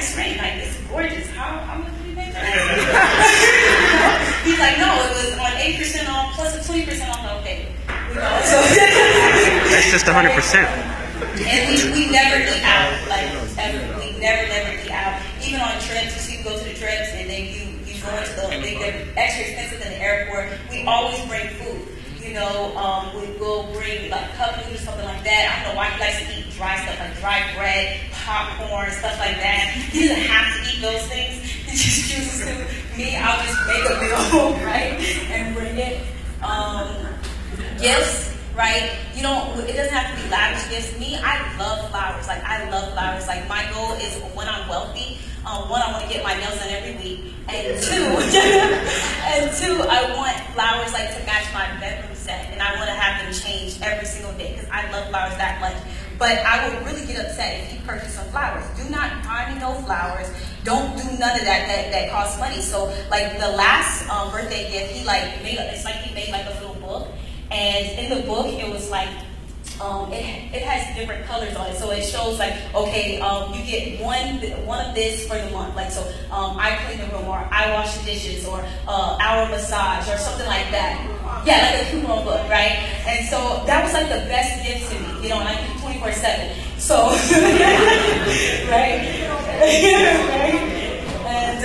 price range. Like, this is gorgeous. How much did you pay for that? He's like, no, it was on 8% off plus a 20% off. Okay. So That's just 100%. And we never eat out, like, ever. We never eat out. Even on trips, you go to the trips and then you go into they're extra expensive than the airport. We always bring food. We will bring like cup food or something like that. I don't know why he likes to eat dry stuff like dry bread, popcorn, stuff like that. He doesn't have to eat those things. He just chooses to. Me, I'll just make a meal, right, and bring it. Gifts, right? It doesn't have to be lavish gifts. Me, I love flowers. Like, I love flowers. Like, my goal is, when I'm wealthy, one, I want to get my nails done every week, and two, I want flowers like to match my bedroom set, and I want to have them changed every single day because I love flowers that much. But I would really get upset if he purchased some flowers. Do not buy me no flowers. Don't do none of that costs money. So, like, the last birthday gift, he made like a little book, and in the book it was like. It has different colors on it, so it shows like, okay, you get one of this for the month, like, so I clean the room, or I wash the dishes, or hour massage, or something like that. Yeah, like a coupon book, right? And so that was like the best gift to me, and I do 24/7. So, right? And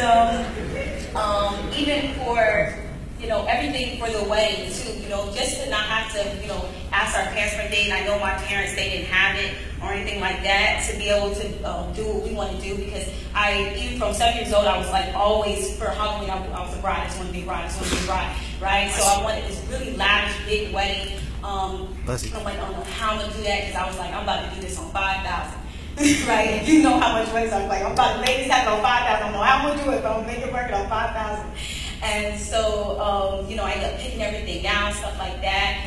even for everything for the wedding too, just to not have to, ask our parents for a date. I know my parents, they didn't have it or anything like that, to be able to do what we want to do, because even from 7 years old, I was like always, for Halloween, I was a bride. I just want to be a bride. Right? So I wanted this really lavish, big wedding. I'm like, I don't know how I'm going to do that, because I was like, I'm about to do this on 5,000. Right? You know how much money, so I'm like, I'm about to make this happen on 5,000. I don't know how I'm going to do it, but I'm going to make it work on 5,000. And so, I ended up picking everything down, stuff like that.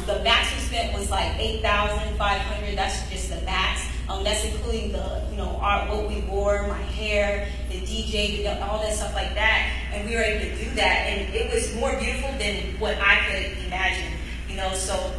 The max we spent was like $8,500. That's just the max. That's including the, what we wore, my hair, the DJ, all that stuff like that. And we were able to do that, and it was more beautiful than what I could imagine, So,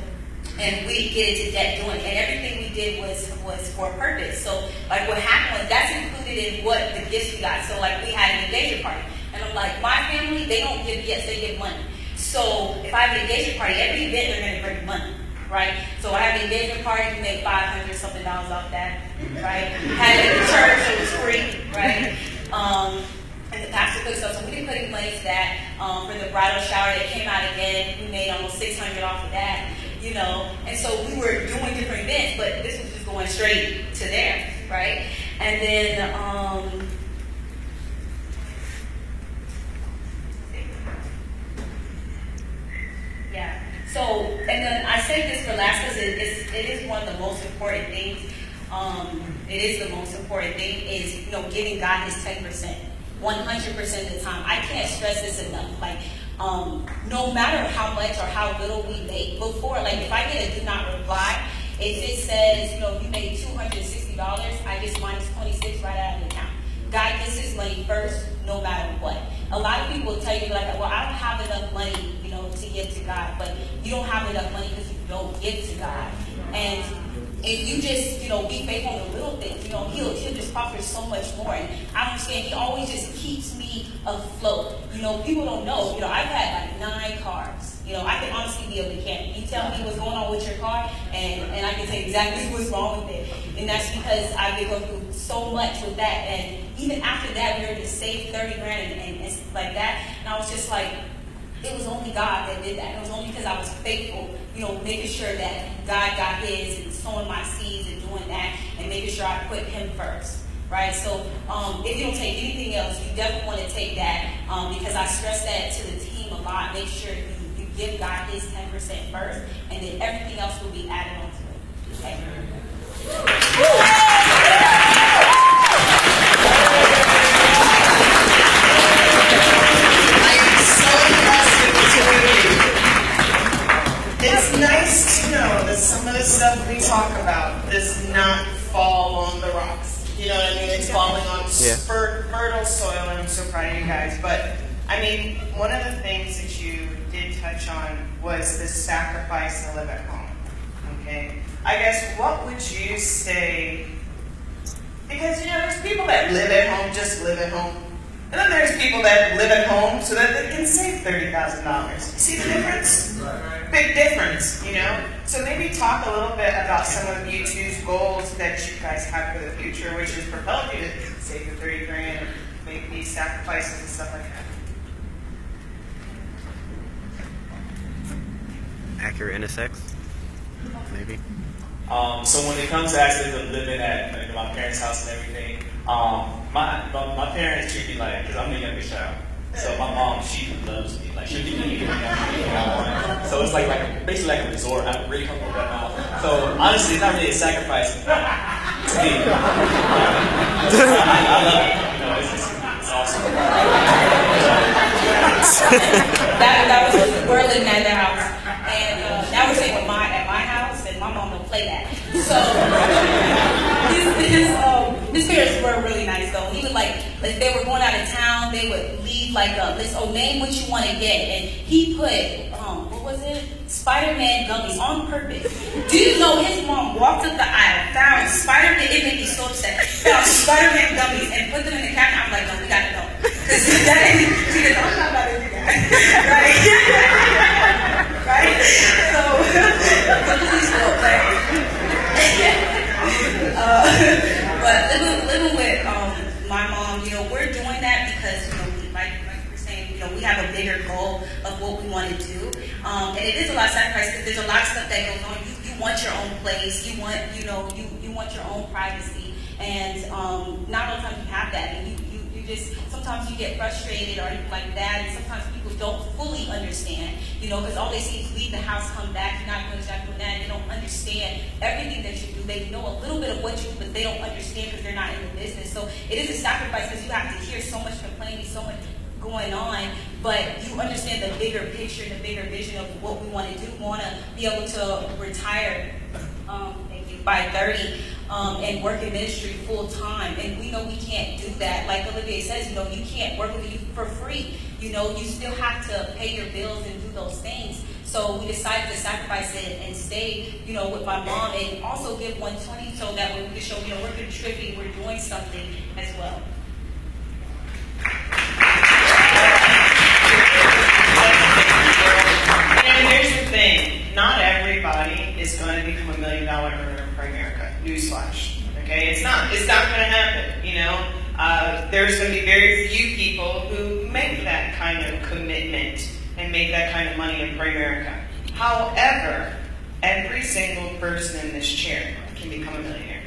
and we get into debt doing it, and everything we did was for a purpose. So, like, what happened was that's included in what the gifts we got. So, like, we had an engagement party. And I'm like, my family, they don't give gifts, they give money. So if I have an engagement party, every event they're going to bring money, right? So I have an engagement party, we make $500 something off that, right? Had it at the church, it was free, right? And the pastor cooked stuff, so we didn't put any money to that. For the bridal shower that came out again, we made almost $600 off of that, And so we were doing different events, but this was just going straight to there, right? And then, yeah. So, and then I say this for last because it is one of the most important things. It is the most important thing is, giving God his 10%, 100% of the time. I can't stress this enough. Like, no matter how much or how little we make before, like, if I get a do not reply, if it says, you made $260, I just minus 26 right out of the account. God gets his money first, no matter what. A lot of people tell you, like, well, I don't have enough money, to give to God, but you don't have enough money because you don't give to God. And if you just, be faithful in the little things, he'll just offer so much more. And I understand he always just keeps me afloat. People don't know. I've had like 9 cars. I can honestly be a mechanic. You tell me what's going on with your car, and I can tell you exactly what's wrong with it. And that's because I've been going through so much with that. And even after that, we were able to save $30,000 and stuff like that. And I was just like, it was only God that did that. It was only because I was faithful, making sure that God got his and sowing my seeds and doing that and making sure I put him first, right? So if you don't take anything else, you definitely want to take that because I stress that to the team a lot. Make sure you give God his 10% first, and then everything else will be added onto it. Okay? It's nice to know that some of the stuff we talk about does not fall on the rocks. You know what I mean? It's falling on fertile soil, and I'm so proud of you guys. But, I mean, one of the things that you did touch on was the sacrifice to live at home. Okay? I guess, what would you say Because, there's people that live at home, just live at home. And then there's people that live at home so that they can save $30,000. See the difference? Big difference, So maybe talk a little bit about some of you two's goals that you guys have for the future, which has propelled you to save the 30 grand, make these sacrifices and stuff like that. Accurate intersex, maybe. So when it comes to actually living at my parents' house and everything, my parents treat me like, because I'm the youngest child. So my mom, she loves me. Like she'll give me anything I want. So it's basically like a resort. I'm really comfortable with that now. So honestly, it's not really a sacrifice to me. I love it. It's awesome. That was we're living at their house, and now we're staying at my house, and my mom don't play that. So his parents were really nice though. He would if they were going out of town, they would leave a list. Oh, name what you want to get, and he put what was it? Spider-Man gummies on purpose. Do you know his mom walked up the aisle, found Spider-Man? It made me so upset. Found Spider-Man gummies and put them in the cabinet. I'm like, no, we gotta go. Because she goes, I'm not about to do that. Right? Right? So, please go, but living with my mom, we're doing that because, like we're saying, we have a bigger goal of what we want to do. And it is a lot of sacrifice because there's a lot of stuff that goes on. You want your own place. You want, you want your own privacy. And not all the time you have that. And you just, sometimes you get frustrated or anything like that. And sometimes people don't fully understand, because all they see is leave the house, come back, you're not doing that. They don't understand everything that you do. They know a little bit of what you do, but they don't understand because they're not in the business. So it is a sacrifice because you have to hear so much complaining, so much going on, but you understand the bigger picture, the bigger vision of what we want to do. We want to be able to retire by 30 and work in ministry full time, and we know we can't do that. Like Olivia says, you can't work with you for free. You still have to pay your bills and do those things. So we decided to sacrifice it and stay, with my mom, and also give 120 so that way we can show, we're contributing, we're doing something as well. And here's the thing, not everybody is going to become $1 million earner in America. Newsflash. Okay, it's not going to happen. There's going to be very few people who make that kind of commitment and make that kind of money in America. However, every single person in this chair can become a millionaire.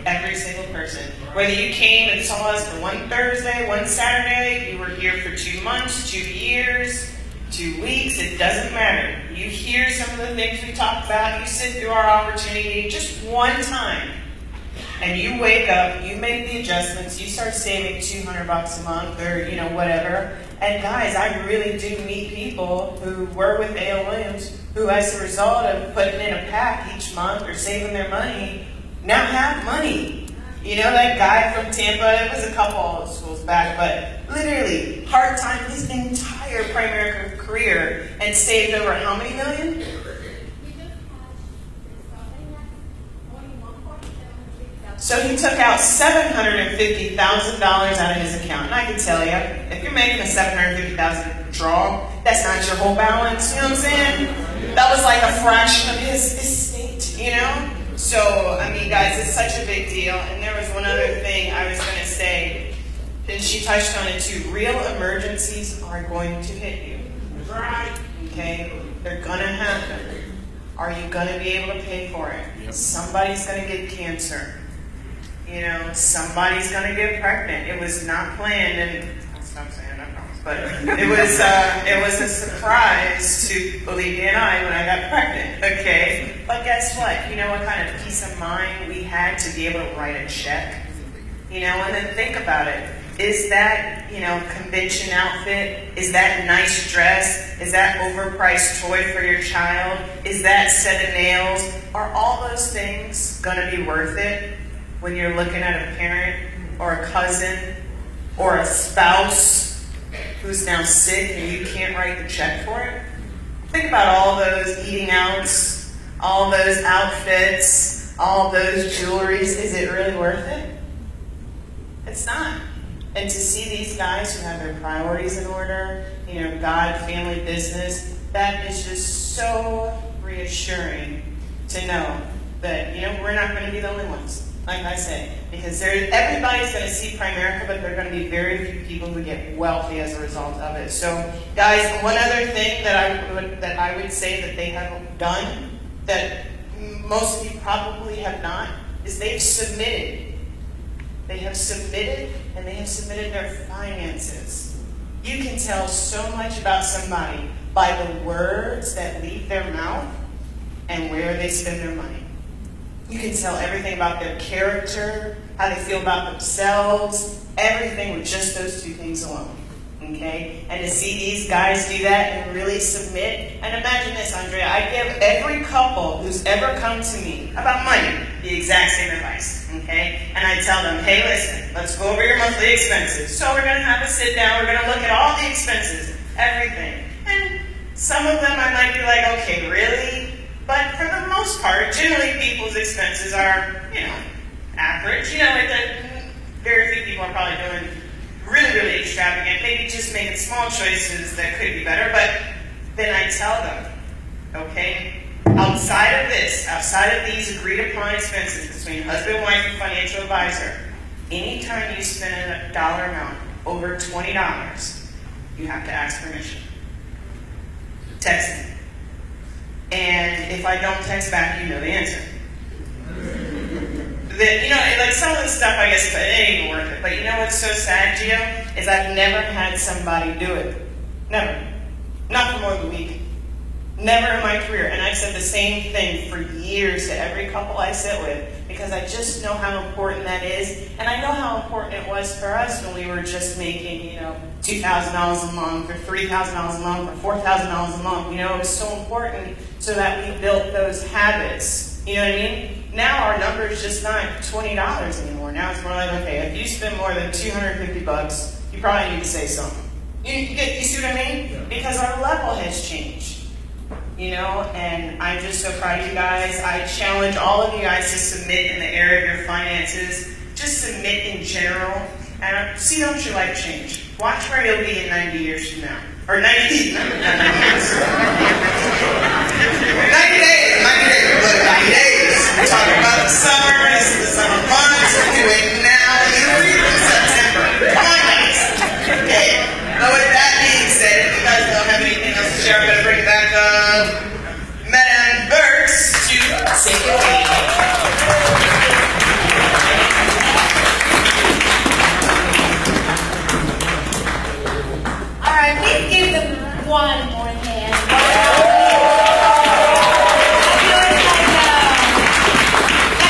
Every single person. Whether you came and saw us for one Thursday, one Saturday, you were here for 2 months, 2 years, 2 weeks, it doesn't matter. You hear some of the things we talked about, you sit through our opportunity just one time, and you wake up, you make the adjustments, you start saving $200 a month or, whatever. And guys, I really do meet people who were with A.L. Williams who, as a result of putting in a pack each month or saving their money, now have money. That guy from Tampa, it was a couple of schools back, but literally part-time his entire primary career and saved over how many million? So he took out $750,000 out of his account. And I can tell you, if you're making a $750,000 draw, that's not your whole balance, you know what I'm saying? That was like a fraction of his estate, So, guys, it's such a big deal. And there was one other thing I was going to say, and she touched on it too. Real emergencies are going to hit you. Right. Okay? They're going to happen. Are you going to be able to pay for it? Yep. Somebody's going to get cancer. Somebody's going to get pregnant. It was not planned, and I'll stop saying that, I promise. But it was a surprise to Olivia and I when I got pregnant. Okay, but guess what? You know what kind of peace of mind we had to be able to write a check. And then think about it. Is that convention outfit? Is that nice dress? Is that overpriced toy for your child? Is that set of nails? Are all those things going to be worth it? When you're looking at a parent or a cousin or a spouse who's now sick and you can't write the check for it? Think about all those eating outs, all those outfits, all those jewelries. Is it really worth it? It's not. And to see these guys who have their priorities in order, God, family, business, that is just so reassuring to know that, we're not going to be the only ones, like I said, because everybody's going to see Primerica, but there are going to be very few people who get wealthy as a result of it. So, guys, one other thing that I would say that they have done that most of you probably have not is they've submitted. They have submitted, and they have submitted their finances. You can tell so much about somebody by the words that leave their mouth and where they spend their money. You can tell everything about their character, how they feel about themselves, everything with just those two things alone. Okay? And to see these guys do that and really submit. And imagine this, Andrea. I give every couple who's ever come to me about money the exact same advice. Okay? And I tell them, hey, listen, let's go over your monthly expenses. So we're going to have a sit down. We're going to look at all the expenses, everything. And some of them I might be like, okay, really? But for the most part, generally people's expenses are, average. Very few people are probably doing really, really extravagant, maybe just making small choices that could be better. But then I tell them, okay, outside of these agreed upon expenses between husband, wife, and financial advisor, anytime you spend a dollar amount over $20, you have to ask permission. Text me. And if I don't text back, you know the answer. Like some of the stuff, I guess, it ain't even worth it. But you know what's so sad, Gio? Is I've never had somebody do it. Never. Not for more than a week. Never in my career. And I've said the same thing for years to every couple I sit with, because I just know how important that is. And I know how important it was for us when we were just making, $2,000 a month or $3,000 a month or $4,000 a month. It was so important so that we built those habits. You know what I mean? Now our number is just not $20 anymore. Now it's more like, okay, if you spend more than $250, you probably need to say something. You see what I mean? Yeah. Because our level has changed. And I'm just so proud of you guys. I challenge all of you guys to submit in the area of your finances. Just submit in general. And see, don't your life change. Watch where you'll be in 90 years from now. Or 90 years. 90 days. Look, 90 days. We're talking about the summer. This is the summer months. We're waiting